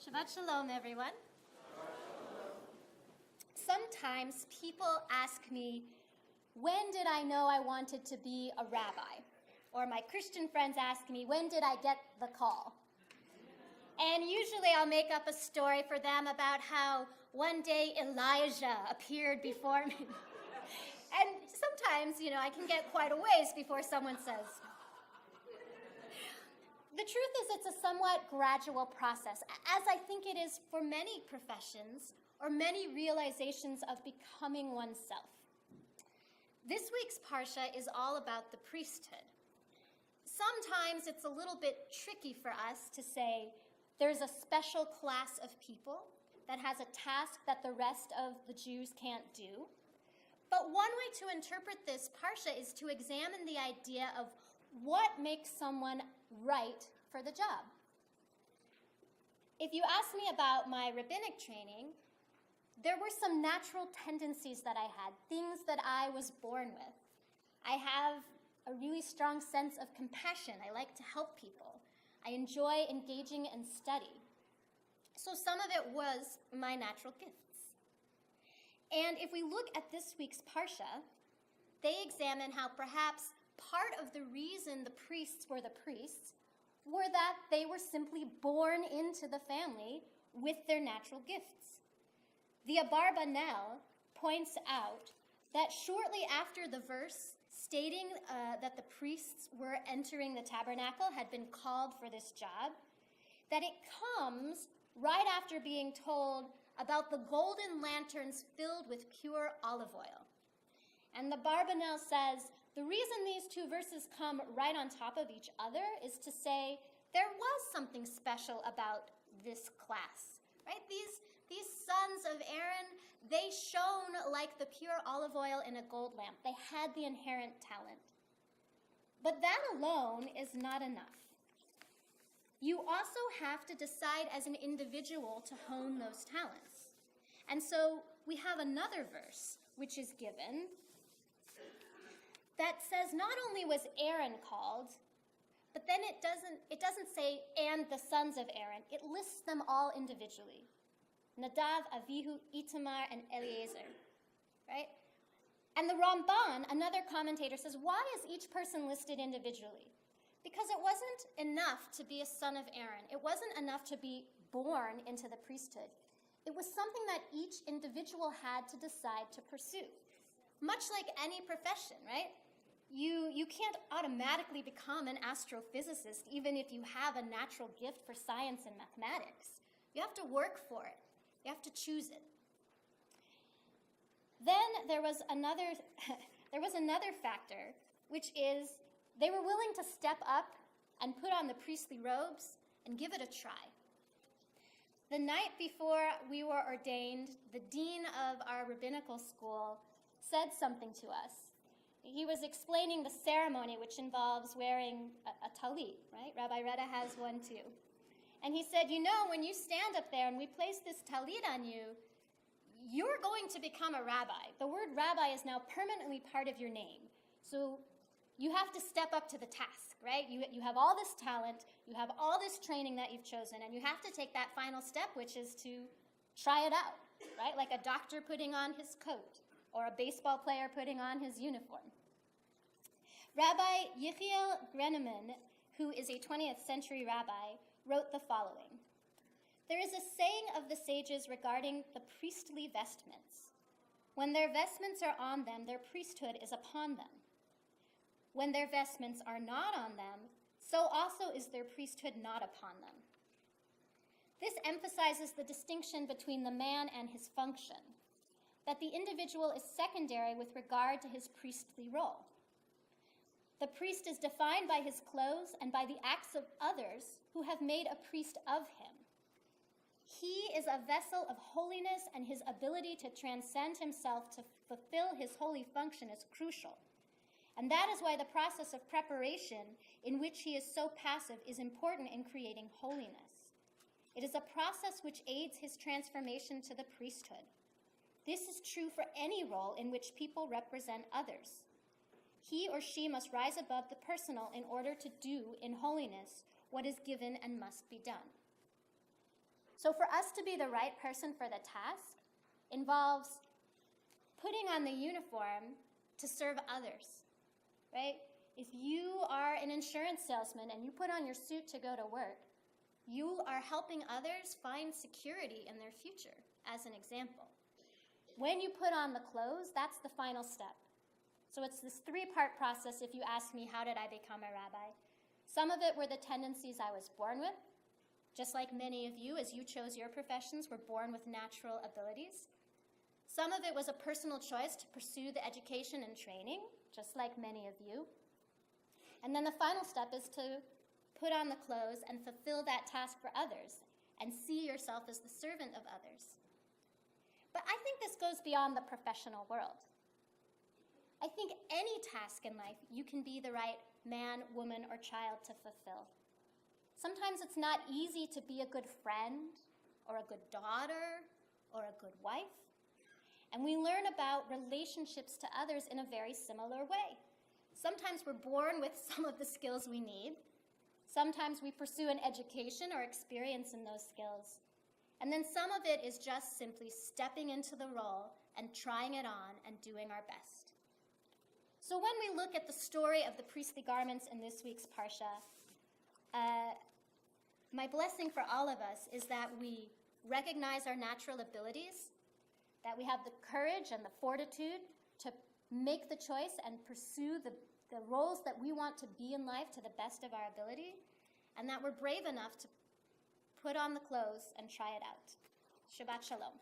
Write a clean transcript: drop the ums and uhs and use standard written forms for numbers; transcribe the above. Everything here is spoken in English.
Shabbat Shalom, everyone. Sometimes people ask me, when did I know I wanted to be a rabbi? Or my Christian friends ask me, when did I get the call? And usually I'll make up a story for them about how one day Elijah appeared before me. And sometimes, I can get quite a ways before someone says. The truth is it's a somewhat gradual process, as I think it is for many professions or many realizations of becoming oneself. This week's Parsha is all about the priesthood. Sometimes it's a little bit tricky for us to say there's a special class of people that has a task that the rest of the Jews can't do. But one way to interpret this Parsha is to examine the idea of what makes someone right for the job. If you ask me about my rabbinic training, there were some natural tendencies that I had, things that I was born with. I have a really strong sense of compassion. I like to help people. I enjoy engaging in study. So some of it was my natural gifts. And if we look at this week's Parsha, they examine how perhaps part of the reason the priests were the priests were that they were simply born into the family with their natural gifts. The Abarbanel points out that shortly after the verse stating that the priests were entering the tabernacle had been called for this job, that it comes right after being told about the golden lanterns filled with pure olive oil. And the Barbanel says, the reason these two verses come right on top of each other is to say there was something special about this class, right? These sons of Aaron, they shone like the pure olive oil in a gold lamp. They had the inherent talent. But that alone is not enough. You also have to decide as an individual to hone those talents. And so we have another verse which is given that says not only was Aaron called, but then it doesn't say, and the sons of Aaron. It lists them all individually. Nadav, Avihu, Itamar, and Eliezer, right? And the Ramban, another commentator, says, why is each person listed individually? Because it wasn't enough to be a son of Aaron. It wasn't enough to be born into the priesthood. It was something that each individual had to decide to pursue. Much like any profession, right? You can't automatically become an astrophysicist even if you have a natural gift for science and mathematics. You have to work for it. You have to choose it. Then there was another factor, which is they were willing to step up and put on the priestly robes and give it a try. The night before we were ordained, the dean of our rabbinical school said something to us. He was explaining the ceremony, which involves wearing a talit, right? Rabbi Retta has one too. And he said, when you stand up there and we place this talit on you, you're going to become a rabbi. The word rabbi is now permanently part of your name. So you have to step up to the task, right? You have all this talent, you have all this training that you've chosen, and you have to take that final step, which is to try it out, right? Like a doctor putting on his coat, or a baseball player putting on his uniform. Rabbi Yechiel Greneman, who is a 20th century rabbi, wrote the following. There is a saying of the sages regarding the priestly vestments. When their vestments are on them, their priesthood is upon them. When their vestments are not on them, so also is their priesthood not upon them. This emphasizes the distinction between the man and his function, that the individual is secondary with regard to his priestly role. The priest is defined by his clothes and by the acts of others who have made a priest of him. He is a vessel of holiness, and his ability to transcend himself to fulfill his holy function is crucial. And that is why the process of preparation, in which he is so passive, is important in creating holiness. It is a process which aids his transformation to the priesthood. This is true for any role in which people represent others. He or she must rise above the personal in order to do in holiness what is given and must be done. So for us to be the right person for the task involves putting on the uniform to serve others, right? If you are an insurance salesman and you put on your suit to go to work, you are helping others find security in their future, as an example. When you put on the clothes, that's the final step. So it's this three-part process if you ask me, how did I become a rabbi? Some of it were the tendencies I was born with, just like many of you, as you chose your professions, were born with natural abilities. Some of it was a personal choice to pursue the education and training, just like many of you. And then the final step is to put on the clothes and fulfill that task for others and see yourself as the servant of others. But I think this goes beyond the professional world. I think any task in life you can be the right man, woman, or child to fulfill. Sometimes it's not easy to be a good friend or a good daughter or a good wife. And we learn about relationships to others in a very similar way. Sometimes we're born with some of the skills we need. Sometimes we pursue an education or experience in those skills. And then some of it is just simply stepping into the role and trying it on and doing our best. So when we look at the story of the priestly garments in this week's Parsha, my blessing for all of us is that we recognize our natural abilities, that we have the courage and the fortitude to make the choice and pursue the roles that we want to be in life to the best of our ability, and that we're brave enough to put on the clothes and try it out. Shabbat Shalom.